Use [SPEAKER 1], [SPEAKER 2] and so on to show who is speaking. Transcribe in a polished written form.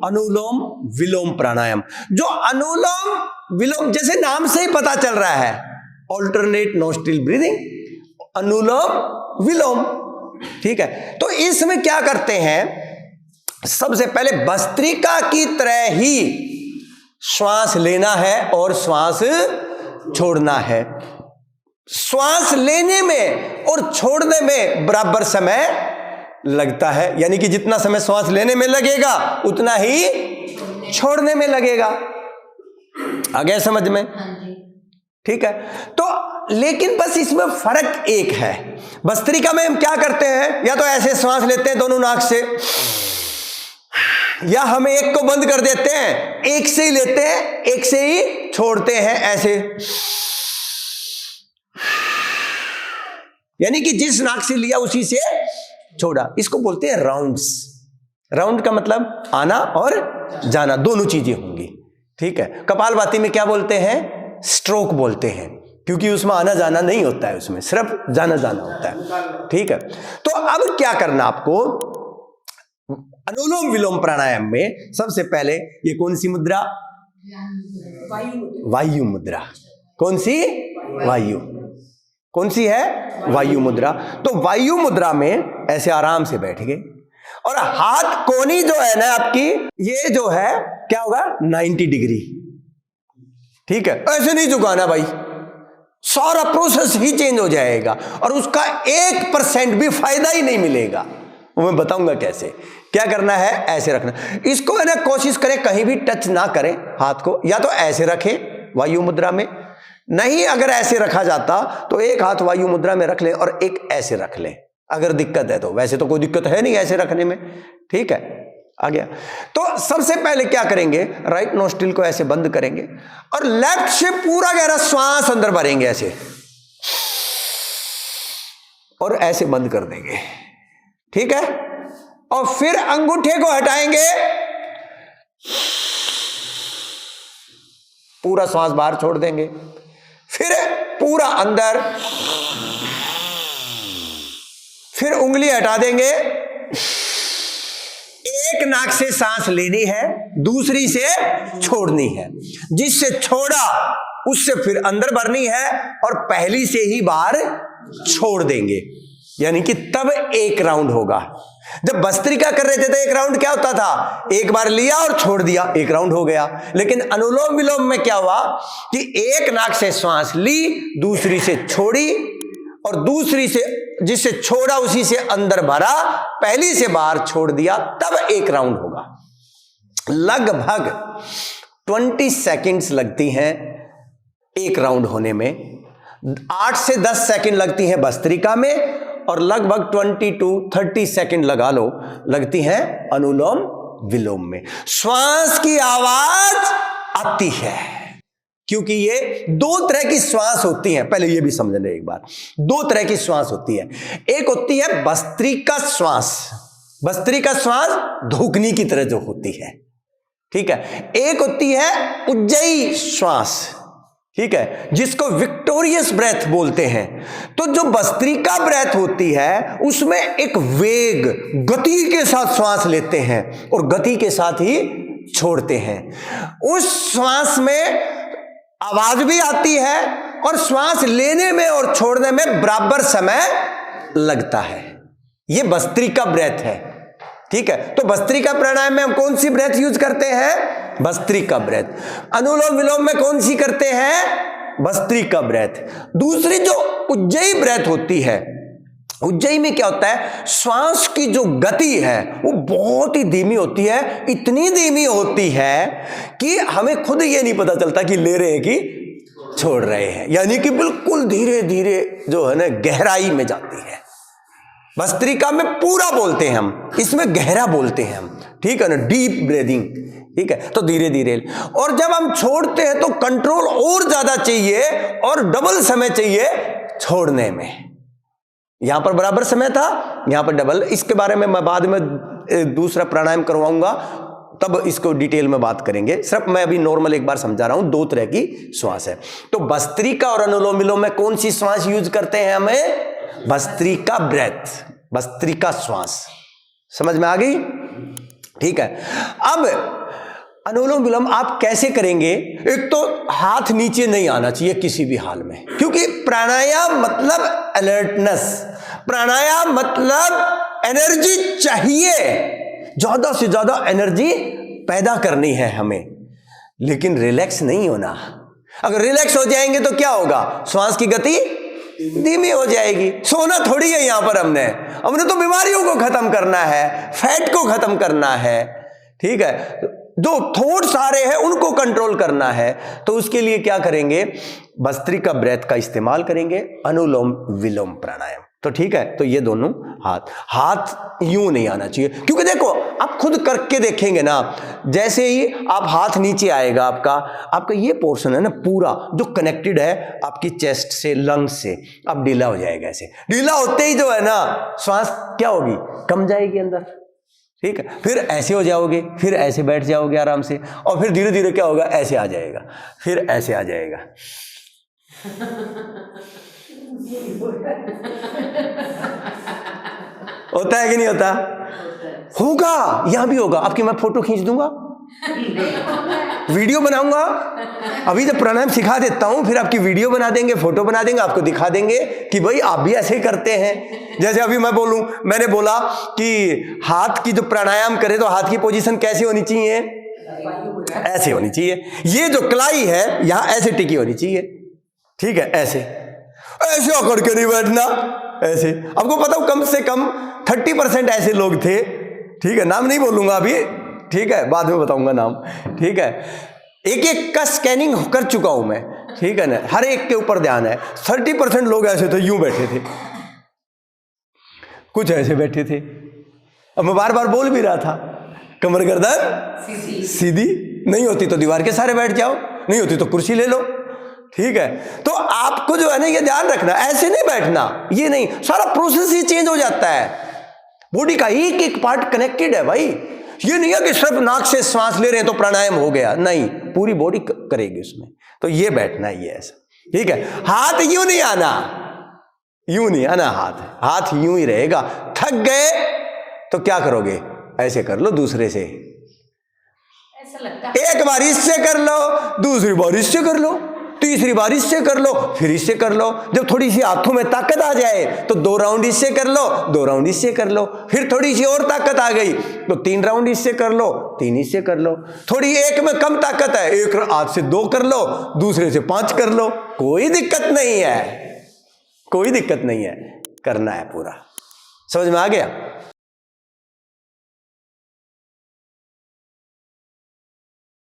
[SPEAKER 1] अनुलोम विलोम प्राणायाम। जो अनुलोम विलोम, जैसे नाम से ही पता चल रहा है, ऑल्टरनेट नोस्ट्रिल ब्रीदिंग, अनुलोम विलोम, ठीक है। तो इसमें क्या करते हैं, सबसे पहले भस्त्रिका की तरह ही श्वास लेना है और श्वास छोड़ना है। श्वास लेने में और छोड़ने में बराबर समय लगता है, यानी कि जितना समय श्वास लेने में लगेगा उतना ही छोड़ने में लगेगा। आ गया समझ में? ठीक है। तो लेकिन बस इसमें फर्क एक है, भस्त्रिका में हम क्या करते हैं, या तो ऐसे श्वास लेते हैं दोनों नाक से, या हम एक को बंद कर देते हैं, एक से ही लेते हैं, एक से ही छोड़ते हैं, ऐसे, यानी कि जिस नाक से लिया उसी से छोड़ा। इसको बोलते हैं राउंड्स। राउंड का मतलब आना और जाना, दोनों चीजें होंगी, ठीक है। कपालभाति में क्या बोलते हैं, स्ट्रोक बोलते हैं, क्योंकि उसमें आना जाना नहीं होता है, उसमें सिर्फ जाना जाना होता है, ठीक है। तो अब क्या करना आपको, अनुलोम विलोम प्राणायाम में सबसे पहले ये कौन सी मुद्रा, वायु मुद्रा। कौन सी, वायु। कौन सी है, वायु मुद्रा। तो वायु मुद्रा में ऐसे आराम से बैठ गए, और हाथ कोनी जो है ना आपकी, ये जो है क्या होगा, 90 डिग्री, ठीक है। ऐसे नहीं झुकाना भाई, सारा प्रोसेस ही चेंज हो जाएगा और उसका 1% भी फायदा ही नहीं मिलेगा। वो मैं बताऊंगा कैसे। क्या करना है, ऐसे रखना इसको, है ना, कोशिश करें कहीं भी टच ना करें हाथ को, या तो ऐसे रखें वायु मुद्रा में, नहीं अगर ऐसे रखा जाता तो एक हाथ वायु मुद्रा में रख लें और एक ऐसे रख लें, अगर दिक्कत है तो। वैसे तो कोई दिक्कत है नहीं ऐसे रखने में, ठीक है। आ गया। तो सबसे पहले क्या करेंगे, राइट नोस्ट्रिल को ऐसे बंद करेंगे और लेफ्ट से पूरा गहरा श्वास अंदर भरेंगे ऐसे, और ऐसे बंद कर देंगे, ठीक है। और फिर अंगूठे को हटाएंगे, पूरा श्वास बाहर छोड़ देंगे, फिर पूरा अंदर, फिर उंगली हटा देंगे। एक नाक से सांस लेनी है, दूसरी से छोड़नी है, जिससे छोड़ा उससे फिर अंदर भरनी है और पहली से ही बाहर छोड़ देंगे, यानी कि तब एक राउंड होगा। जब भस्त्रिका कर रहे थे तो एक राउंड क्या होता था, एक बार लिया और छोड़ दिया, एक राउंड हो गया। लेकिन अनुलोम विलोम में क्या हुआ कि एक नाक से श्वास ली, दूसरी से छोड़ी, और दूसरी से जिससे छोड़ा उसी से अंदर भरा, पहली से बाहर छोड़ दिया, तब एक राउंड होगा। लगभग 20 सेकंड्स लगती हैं एक राउंड होने में, 8 से 10 सेकंड लगती हैं भस्त्रिका में, और लगभग 20 to 30 सेकंड लगा लो लगती हैं अनुलोम विलोम में। श्वास की आवाज आती है, क्योंकि ये दो तरह की श्वास होती है। पहले ये भी समझ लें एक बार, दो तरह की श्वास होती है। एक होती है भस्त्रिका श्वास, भस्त्रिका श्वास धूकनी की तरह जो होती है, ठीक है। एक होती है उज्जयी श्वास, ठीक है, जिसको विक्टोरियस ब्रेथ बोलते हैं। तो जो भस्त्रिका ब्रेथ होती है उसमें एक वेग, गति के साथ श्वास लेते हैं और गति के साथ ही छोड़ते हैं। उस श्वास में आवाज भी आती है और श्वास लेने में और छोड़ने में बराबर समय लगता है। यह भस्त्रिका ब्रेथ है, ठीक है। तो भस्त्रिका प्राणायाम में हम कौन सी ब्रेथ यूज करते हैं, भस्त्रिका ब्रेथ। अनुलोम विलोम में कौन सी करते हैं, भस्त्रिका ब्रेथ। दूसरी जो उज्जयी ब्रेथ होती है, उज्जयी में क्या होता है, श्वास की जो गति है वो बहुत ही धीमी होती है, इतनी धीमी होती है कि हमें खुद ये नहीं पता चलता कि ले रहे हैं कि छोड़ रहे हैं, यानी कि बिल्कुल धीरे धीरे जो है ना गहराई में जाती है। भस्त्रिका में पूरा बोलते हैं हम, इसमें गहरा बोलते हैं हम, ठीक है ना, डीप ब्रीदिंग, ठीक है। तो धीरे धीरे, और जब हम छोड़ते हैं तो कंट्रोल और ज्यादा चाहिए और डबल समय चाहिए छोड़ने में। यहां पर बराबर समय था, यहां पर डबल। इसके बारे में मैं बाद में दूसरा प्राणायाम करवाऊंगा, तब इसको डिटेल में बात करेंगे, सिर्फ मैं अभी नॉर्मल एक बार समझा रहा हूं। 2 तरह की श्वास है। तो भस्त्रिका और अनुलोम विलोम में कौन सी श्वास यूज करते हैं हमें? भस्त्रिका ब्रेथ, भस्त्रिका श्वास। समझ में आ गई? ठीक है। अब अनुलोम विलोम आप कैसे करेंगे? एक तो हाथ नीचे नहीं आना चाहिए किसी भी हाल में, क्योंकि प्राणायाम मतलब अलर्टनेस, प्राणायाम मतलब एनर्जी चाहिए, ज्यादा से ज्यादा एनर्जी पैदा करनी है हमें, लेकिन रिलैक्स नहीं होना। अगर रिलैक्स हो जाएंगे तो क्या होगा? श्वास की गति धीमी हो जाएगी। सोना थोड़ी है यहां पर, हमने तो बीमारियों को खत्म करना है, फैट को खत्म करना है। ठीक है, जो थॉट्स आ रहे हैं उनको कंट्रोल करना है, तो उसके लिए क्या करेंगे? भस्त्रिका ब्रेथ का इस्तेमाल करेंगे, अनुलोम विलोम प्राणायाम। तो ठीक है, तो ये दोनों हाथ यूं नहीं आना चाहिए, क्योंकि देखो आप खुद करके देखेंगे ना, जैसे ही आप हाथ नीचे आएगा, आपका ये पोर्शन है ना पूरा जो कनेक्टेड है आपकी चेस्ट से, लंग्स से, अब ढीला हो जाएगा। ऐसे ढीला होते ही जो है ना श्वास क्या होगी? कम जाएगी अंदर। ठीक है, फिर ऐसे हो जाओगे, फिर ऐसे बैठ जाओगे आराम से, और फिर धीरे धीरे क्या होगा? ऐसे आ जाएगा, फिर ऐसे आ जाएगा। होता है कि नहीं होता? होगा, यहां भी होगा। आपकी मैं फोटो खींच दूंगा, वीडियो बनाऊंगा। अभी जब प्राणायाम सिखा देता हूं, फिर आपकी वीडियो बना देंगे, फोटो बना देंगे, आपको दिखा देंगे कि भाई आप भी ऐसे करते हैं। जैसे अभी मैंने बोला कि हाथ की जो प्राणायाम करे तो हाथ की पोजीशन कैसी होनी चाहिए? ऐसे होनी चाहिए। ये जो कलाई है यहां ऐसे टिकी होनी चाहिए। ठीक है, ऐसे आकर के नहीं बैठना, ऐसे। आपको पता हो कम से कम 30% ऐसे लोग थे। ठीक है, नाम नहीं बोलूंगा अभी, ठीक है, बाद में बताऊंगा नाम। ठीक है, एक एक का स्कैनिंग कर चुका हूं मैं। ठीक है ना, हर एक के ऊपर ध्यान है। 30% लोग ऐसे थे, यूं बैठे थे, कुछ ऐसे बैठे थे। अब मैं बार बार बोल भी रहा था, कमर गर्दन सीधी नहीं होती तो दीवार के सारे बैठ जाओ, नहीं होती तो कुर्सी ले लो। ठीक है, तो आपको जो है ना ये ध्यान रखना, ऐसे नहीं बैठना, ये नहीं, सारा प्रोसेस ही चेंज हो जाता है। बॉडी का एक एक पार्ट कनेक्टेड है भाई। ये नहीं है कि सिर्फ नाक से सांस ले रहे हैं तो प्राणायाम हो गया, नहीं, पूरी बॉडी करेगी उसमें। तो ये बैठना है, ये ऐसा। ठीक है, हाथ यूं नहीं आना, यूं नहीं आना, हाथ यूं ही रहेगा। थक गए तो क्या करोगे? ऐसे कर लो दूसरे से, ऐसा लगता है। एक बार इससे कर लो, दूसरी बार इससे कर लो, तीसरी बार इससे कर लो, फिर इससे कर लो। जब थोड़ी सी हाथों में ताकत आ जाए तो 2 राउंड इससे कर लो, 2 राउंड इससे कर लो, फिर थोड़ी सी और ताकत आ गई तो 3 राउंड इससे कर लो, 3 इससे कर लो। थोड़ी एक में कम ताकत है, एक हाथ से 2 कर लो, दूसरे से 5 कर लो, कोई दिक्कत नहीं है, कोई दिक्कत नहीं है, करना है पूरा। समझ में आ गया?